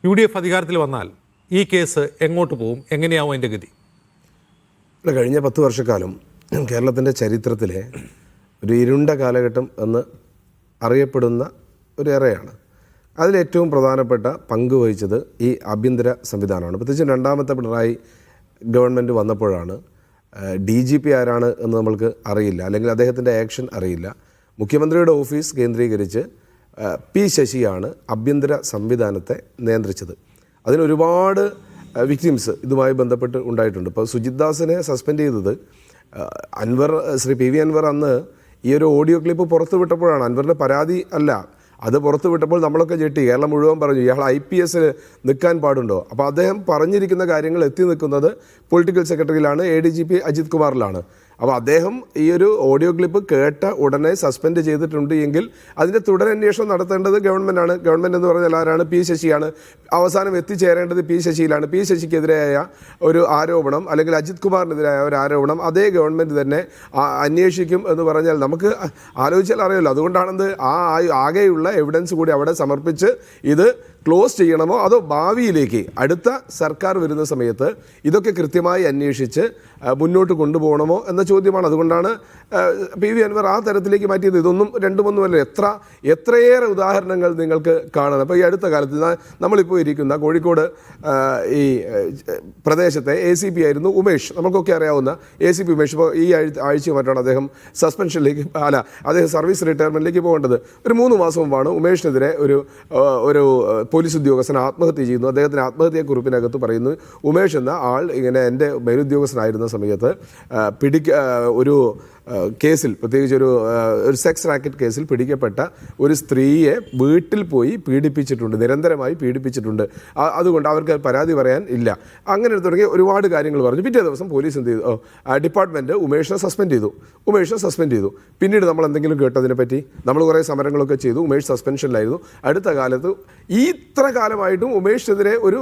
UDF അധികാരത്തിൽ വന്നാൽ ഈ കേസ് എങ്ങോട്ട് പോകും, എങ്ങനെയാവും അതിൻ്റെ ഗതി? കഴിഞ്ഞ 10 വർഷക്കാലം കേരളത്തിൻ്റെ ചരിത്രത്തിലെ ഒരു ഇരുണ്ട കാലഘട്ടം എന്ന് അറിയപ്പെടുന്ന ഒരു ഏറെയാണ്. അതിലേറ്റവും പ്രധാനപ്പെട്ട പങ്ക് വഹിച്ചത് ഈ ആഭ്യന്തര സംവിധാനമാണ്. പ്രത്യേകിച്ചും രണ്ടാമത്തെ പിണറായി ഗവൺമെൻറ് വന്നപ്പോഴാണ് DGP ആരാണ് എന്ന് നമ്മൾക്ക് അറിയില്ല, അല്ലെങ്കിൽ അദ്ദേഹത്തിൻ്റെ ആക്ഷൻ അറിയില്ല. മുഖ്യമന്ത്രിയുടെ ഓഫീസ് കേന്ദ്രീകരിച്ച് P. ശശിയാണ് ആഭ്യന്തര സംവിധാനത്തെ നിയന്ത്രിച്ചത്. അതിനൊരുപാട് വിക്ടിംസ് ഇതുമായി ബന്ധപ്പെട്ട് ഉണ്ടായിട്ടുണ്ട്. ഇപ്പോൾ സുജിത് ദാസിനെ സസ്പെൻഡ് ചെയ്തത് ശ്രീ PV അൻവർ അന്ന് ഈ ഒരു ഓഡിയോ ക്ലിപ്പ് പുറത്തു വിട്ടപ്പോഴാണ്. അൻവറിൻ്റെ പരാതി അല്ല, അത് പുറത്തു വിട്ടപ്പോൾ നമ്മളൊക്കെ ഞെട്ടി. കേരളം മുഴുവൻ പറഞ്ഞു ഇയാൾ IPS നിൽക്കാൻ പാടുണ്ടോ. അപ്പോൾ അദ്ദേഹം പറഞ്ഞിരിക്കുന്ന കാര്യങ്ങൾ എത്തി നിൽക്കുന്നത് പൊളിറ്റിക്കൽ സെക്രട്ടറിയിലാണ്, ADGP അജിത് കുമാറിലാണ്. അപ്പോൾ അദ്ദേഹം ഈ ഒരു ഓഡിയോ ക്ലിപ്പ് കേട്ട ഉടനെ സസ്പെൻഡ് ചെയ്തിട്ടുണ്ട് എങ്കിൽ അതിൻ്റെ തുടരന്വേഷണം നടത്തേണ്ടത് ഗവൺമെൻറ്റാണ്. ഗവൺമെൻറ് എന്ന് പറഞ്ഞാൽ ആരാണ്? P. ശശിയാണ്. അവസാനം എത്തിച്ചേരേണ്ടത് P. ശശിയിലാണ്. P. ശശിക്കെതിരായ ഒരു ആരോപണം അല്ലെങ്കിൽ അജിത് കുമാറിനെതിരായ ഒരു ആരോപണം അതേ ഗവൺമെൻറ് തന്നെ അന്വേഷിക്കും എന്ന് പറഞ്ഞാൽ നമുക്ക് ആലോചിച്ചാൽ അറിയാമല്ലോ. അതുകൊണ്ടാണെന്ത് ആകെയുള്ള എവിഡൻസ് കൂടി അവിടെ സമർപ്പിച്ച് ഇത് ക്ലോസ് ചെയ്യണമോ അതോ ഭാവിയിലേക്ക് അടുത്ത സർക്കാർ വരുന്ന സമയത്ത് ഇതൊക്കെ കൃത്യമായി അന്വേഷിച്ച് മുന്നോട്ട് കൊണ്ടുപോകണമോ എന്ന ചോദ്യമാണ്. അതുകൊണ്ടാണ് PV അൻവർ ആ തരത്തിലേക്ക് മാറ്റിയത്. ഇതൊന്നും രണ്ടുമൊന്നുമല്ല, എത്രയേറെ ഉദാഹരണങ്ങൾ നിങ്ങൾക്ക് കാണണം. അപ്പോൾ ഈ അടുത്ത കാലത്ത് നമ്മളിപ്പോൾ ഇരിക്കുന്ന കോഴിക്കോട് ഈ പ്രദേശത്തെ ACP ആയിരുന്നു ഉമേഷ്, നമുക്കൊക്കെ അറിയാവുന്ന ACP ഉമേഷ്. ഇപ്പോൾ ഈ ആഴ്ച മറ്റാണ് അദ്ദേഹം സസ്പെൻഷനിലേക്ക് അദ്ദേഹം സർവീസ് റിട്ടയർമെൻറ്റിലേക്ക് പോകേണ്ടത്. ഒരു 3 മാസം മുമ്പാണ് ഉമേഷിനെതിരെ ഒരു പോലീസ് ഉദ്യോഗസ്ഥൻ ആത്മഹത്യ ചെയ്യുന്നു. അദ്ദേഹത്തിന് ആത്മഹത്യക്കുറിപ്പിനകത്ത് പറയുന്നു ഉമേഷ് എന്ന ആൾ ഇങ്ങനെ എൻ്റെ മേലുദ്യോഗസ്ഥനായിരുന്ന സമയത്ത് ഒരു കേസിൽ, പ്രത്യേകിച്ച് ഒരു സെക്സ് റാക്കറ്റ് കേസിൽ പിടിക്കപ്പെട്ട ഒരു സ്ത്രീയെ വീട്ടിൽ പോയി പീഡിപ്പിച്ചിട്ടുണ്ട്, നിരന്തരമായി പീഡിപ്പിച്ചിട്ടുണ്ട്. അതുകൊണ്ട് അവർക്ക് പരാതി പറയാൻ ഇല്ല. അങ്ങനെ തുടങ്ങി ഒരുപാട് കാര്യങ്ങൾ പറഞ്ഞു. പിറ്റേ ദിവസം പോലീസ് എന്ത് ചെയ്തു? ഡിപ്പാർട്ട്മെൻറ്റ് ഉമേഷിനെ സസ്പെൻഡ് ചെയ്തു. പിന്നീട് നമ്മൾ എന്തെങ്കിലും കേട്ടതിനെ പറ്റി? നമ്മൾ കുറേ സമരങ്ങളൊക്കെ ചെയ്തു. ഉമേഷ് സസ്പെൻഷനിലായിരുന്നു. അടുത്ത കാലത്ത് ഇത്ര കാലമായിട്ടും ഉമേഷിനെതിരെ ഒരു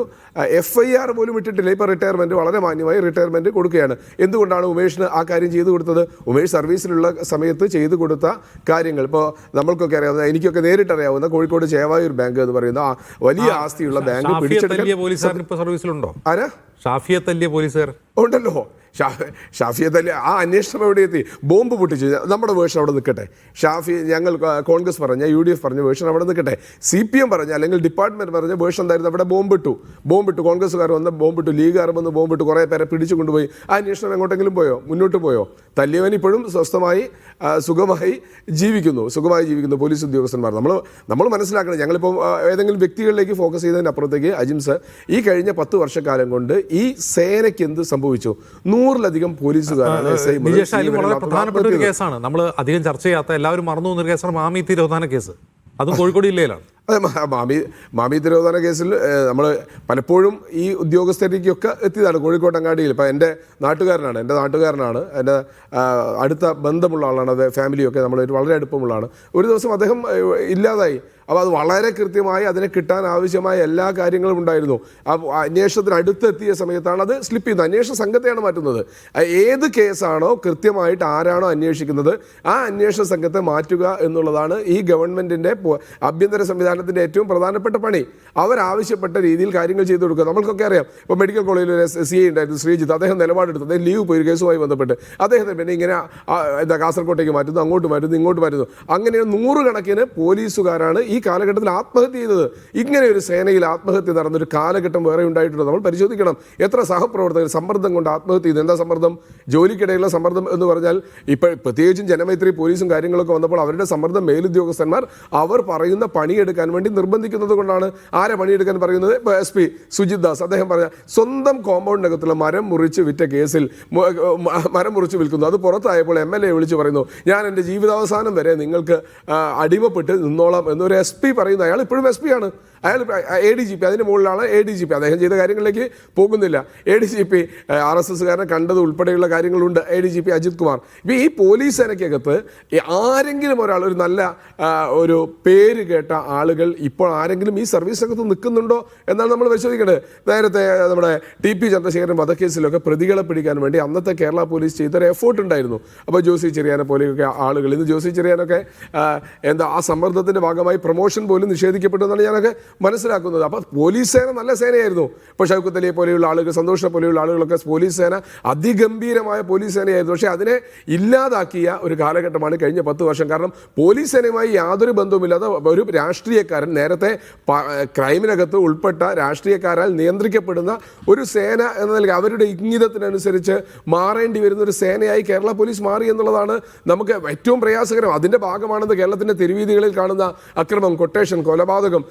FIR പോലും ഇട്ടിട്ടില്ല. ഇപ്പോൾ റിട്ടയർമെൻറ്റ്, വളരെ മാന്യമായി റിട്ടയർമെൻറ്റ് കൊടുക്കുകയാണ്. എന്തുകൊണ്ടാണ് ഉമേഷിന് ആ കാര്യം ചെയ്തു കൊടുത്തത്? ഉമേഷ് സർവീസിലുള്ള സമയത്ത് ചെയ്തു കൊടുത്ത കാര്യങ്ങൾ ഇപ്പോൾ നമ്മൾക്കൊക്കെ അറിയാവുന്ന, എനിക്കൊക്കെ നേരിട്ട് അറിയാവുന്ന കോഴിക്കോട് ചേവായൂർ ബാങ്ക് എന്ന് പറയുന്ന വലിയ ആസ്തിയുള്ള ബാങ്ക് പിടിച്ചെടുക്കാൻ ആരാ? ഷാഫിയെ തല്ലിയ പോലീസുകാർ ഉണ്ടല്ലോ. ഷാഫിയെ തല്ലി ആ അന്വേഷണം എവിടെ എത്തി? ബോംബ് പൊട്ടിച്ചു. നമ്മുടെ വേർഷൻ അവിടെ നിൽക്കട്ടെ. ഞങ്ങൾ കോൺഗ്രസ് പറഞ്ഞ UDF പറഞ്ഞ വേർഷൻ അവിടെ നിൽക്കട്ടെ. CPM പറഞ്ഞ അല്ലെങ്കിൽ ഡിപ്പാർട്ട്മെൻറ്റ് പറഞ്ഞ വേർഷൻ എന്തായിരുന്നു? അവിടെ ബോംബിട്ടു. കോൺഗ്രസ്സുകാർ വന്ന് ബോംബിട്ടു, ലീഗുകാർ വന്ന് ബോംബിട്ടു, കുറേ പേരെ പിടിച്ചു കൊണ്ടുപോയി. ആ അന്വേഷണം എങ്ങോട്ടെങ്കിലും മുന്നോട്ട് പോയോ? തല്ലിയവൻ ഇപ്പോഴും സ്വസ്ഥമായി സുഖമായി ജീവിക്കുന്നു പോലീസ് ഉദ്യോഗസ്ഥന്മാർ. നമ്മൾ മനസ്സിലാക്കണം. ഞങ്ങളിപ്പോൾ ഏതെങ്കിലും വ്യക്തികളിലേക്ക് ഫോക്കസ് ചെയ്തതിനപ്പുറത്തേക്ക് അജിംസ് ഈ കഴിഞ്ഞ 10 വർഷക്കാലം കൊണ്ട് ഈ സേനയ്ക്ക് എന്ത് സംഭവിച്ചു? 100-ലധികം പോലീസുകാരാണ്. വളരെ പ്രധാനപ്പെട്ട ഒരു കേസാണ്, നമ്മൾ അധികം ചർച്ച ചെയ്യാത്ത, എല്ലാവരും മറന്നു പോകുന്ന ഒരു കേസാണ് മാമി തിരോധാന കേസ്. അതും കോഴിക്കോട് ജില്ലയിലാണ്. അതെ, മാമി തിരോധാന കേസിൽ നമ്മൾ പലപ്പോഴും ഈ ഉദ്യോഗസ്ഥരിലേക്കൊക്കെ എത്തിയതാണ്. കോഴിക്കോട് അങ്ങാടിയിൽ ഇപ്പോൾ എൻ്റെ നാട്ടുകാരനാണ്, എൻ്റെ അടുത്ത ബന്ധമുള്ള ആളാണ്. അത് ഫാമിലിയൊക്കെ നമ്മൾ വളരെ അടുപ്പമുള്ളതാണ്. ഒരു ദിവസം അദ്ദേഹം ഇല്ലാതായി. അപ്പോൾ അത് വളരെ കൃത്യമായി അതിനെ കിട്ടാൻ ആവശ്യമായ എല്ലാ കാര്യങ്ങളും ഉണ്ടായിരുന്നു. ആ അന്വേഷണത്തിന് അടുത്തെത്തിയ സമയത്താണ് അത് സ്ലിപ്പ് ചെയ്യുന്നത്. അന്വേഷണ സംഘത്തെയാണ് മാറ്റുന്നത്. ഏത് കേസാണോ കൃത്യമായിട്ട് ആരാണോ അന്വേഷിക്കുന്നത് ആ അന്വേഷണ സംഘത്തെ മാറ്റുക എന്നുള്ളതാണ് ഈ ഗവൺമെൻറ്റിൻ്റെ ആഭ്യന്തര സംവിധാനത്തിൻ്റെ ഏറ്റവും പ്രധാനപ്പെട്ട പണി. അവരാവശ്യപ്പെട്ട രീതിയിൽ കാര്യങ്ങൾ ചെയ്തു കൊടുക്കുക. നമ്മൾക്കൊക്കെ അറിയാം. ഇപ്പോൾ മെഡിക്കൽ കോളേജിൽ ഒരു CA ഉണ്ടായിരുന്നു, ശ്രീജിത്ത്. അദ്ദേഹം നിലപാടെടുത്തു. അദ്ദേഹം ലീവ് പോയി കേസുമായി ബന്ധപ്പെട്ട് അദ്ദേഹത്തെ പിന്നെ ഇങ്ങനെ കാസർകോട്ടേക്ക് മാറ്റുന്നു, അങ്ങോട്ട് മാറ്റുന്നു, ഇങ്ങോട്ട് മാറ്റുന്നു. അങ്ങനെ 100 കണക്കിന് പോലീസുകാരാണ് ഈ കാലഘട്ടത്തിൽ ആത്മഹത്യ ചെയ്തത്. ഇങ്ങനെ ഒരു സേനയിൽ ആത്മഹത്യ നടന്നൊരു കാലഘട്ടം വേറെ ഉണ്ടായിട്ടുണ്ടോ? നമ്മൾ പരിശോധിക്കണം. എത്ര സഹപ്രവർത്തകർ സമ്മർദ്ദം കൊണ്ട് ആത്മഹത്യ ചെയ്തു? എന്താ സമ്മർദ്ദം? ജോലിക്കിടയിലുള്ള സമ്മർദ്ദം എന്ന് പറഞ്ഞാൽ ഇപ്പോൾ പ്രത്യേകിച്ചും ജനമൈത്രി പോലീസും കാര്യങ്ങളൊക്കെ വന്നപ്പോൾ അവരുടെ സമ്മർദ്ദം മേലുദ്യോഗസ്ഥന്മാർ അവർ പറയുന്ന പണിയെടുക്കാൻ വേണ്ടി നിർബന്ധിക്കുന്നത് കൊണ്ടാണ്. ആരെ പണിയെടുക്കാൻ പറയുന്നത്? ഇപ്പോൾ SP സുജിത് ദാസ് അദ്ദേഹം പറഞ്ഞ സ്വന്തം കോമ്പൗണ്ടിനകത്തുള്ള മരം മുറിച്ച് വിറ്റ കേസിൽ മരം മുറിച്ച് വിൽക്കുന്നു. അത് പുറത്തായപ്പോൾ MLA വിളിച്ച് പറയുന്നു ഞാൻ എൻ്റെ ജീവിതാവസാനം വരെ നിങ്ങൾക്ക് അടിമപ്പെട്ട് നിന്നോളാം എന്നൊരു SP പറയുന്നു. അയാൾ ഇപ്പോഴും SP ആണ്. അയാൾ ADGP, അതിന് മുകളിലാണ് ADGP. അദ്ദേഹം ചെയ്ത കാര്യങ്ങളിലേക്ക് പോകുന്നില്ല. ADGP RSSകാരനെ കണ്ടത് ഉൾപ്പെടെയുള്ള കാര്യങ്ങളുണ്ട്. ADGP അജിത് കുമാർ. ഇപ്പോൾ ഈ പോലീസ് സേനയ്ക്കകത്ത് ആരെങ്കിലും ഒരാൾ, ഒരു നല്ല ഒരു പേര് കേട്ട ആളുകൾ ഇപ്പോൾ ആരെങ്കിലും ഈ സർവീസിനകത്ത് നിൽക്കുന്നുണ്ടോ എന്നാണ് നമ്മൾ പരിശോധിക്കേണ്ടത്. നേരത്തെ നമ്മുടെ TP ചന്ദ്രശേഖരൻ വധക്കേസിലൊക്കെ പ്രതികളെ പിടിക്കാൻ വേണ്ടി അന്നത്തെ കേരള പോലീസ് ചെയ്തൊരു എഫേർട്ട് ഉണ്ടായിരുന്നു. അപ്പോൾ ജോസി ചെറിയാനെ പോലെയൊക്കെ ആളുകൾ, ഇന്ന് ജോസി ചെറിയാനൊക്കെ ആ സമ്മർദ്ദത്തിൻ്റെ ഭാഗമായി പ്രൊമോഷൻ പോലും നിഷേധിക്കപ്പെട്ടു എന്നാണ് ഞാനൊക്കെ മനസ്സിലാക്കുന്നത്. അപ്പോൾ പോലീസ് സേന നല്ല സേനയായിരുന്നു. ഇപ്പോൾ ഷൗക്കത്ത് അലിയെ പോലെയുള്ള ആളുകൾ, സന്തോഷിനെ പോലെയുള്ള ആളുകളൊക്കെ പോലീസ് സേന അതിഗംഭീരമായ പോലീസ് സേനയായിരുന്നു. പക്ഷേ അതിനെ ഇല്ലാതാക്കിയ ഒരു കാലഘട്ടമാണ് കഴിഞ്ഞ 10 വർഷം. കാരണം പോലീസ് സേനയുമായി യാതൊരു ബന്ധവുമില്ലാതെ ഒരു രാഷ്ട്രീയക്കാരൻ, നേരത്തെ ക്രൈമിനകത്ത് ഉൾപ്പെട്ട രാഷ്ട്രീയക്കാരാൽ നിയന്ത്രിക്കപ്പെടുന്ന ഒരു സേന എന്ന നിലയ്ക്ക് അവരുടെ ഇംഗിതത്തിനനുസരിച്ച് മാറേണ്ടി വരുന്ന ഒരു സേനയായി കേരള പോലീസ് മാറി എന്നുള്ളതാണ് നമുക്ക് ഏറ്റവും പ്രയാസകരം. അതിൻ്റെ ഭാഗമാണെന്ന് കേരളത്തിൻ്റെ തെരുവീതികളിൽ കാണുന്ന അക്രമം, കൊട്ടേഷൻ, കൊലപാതകം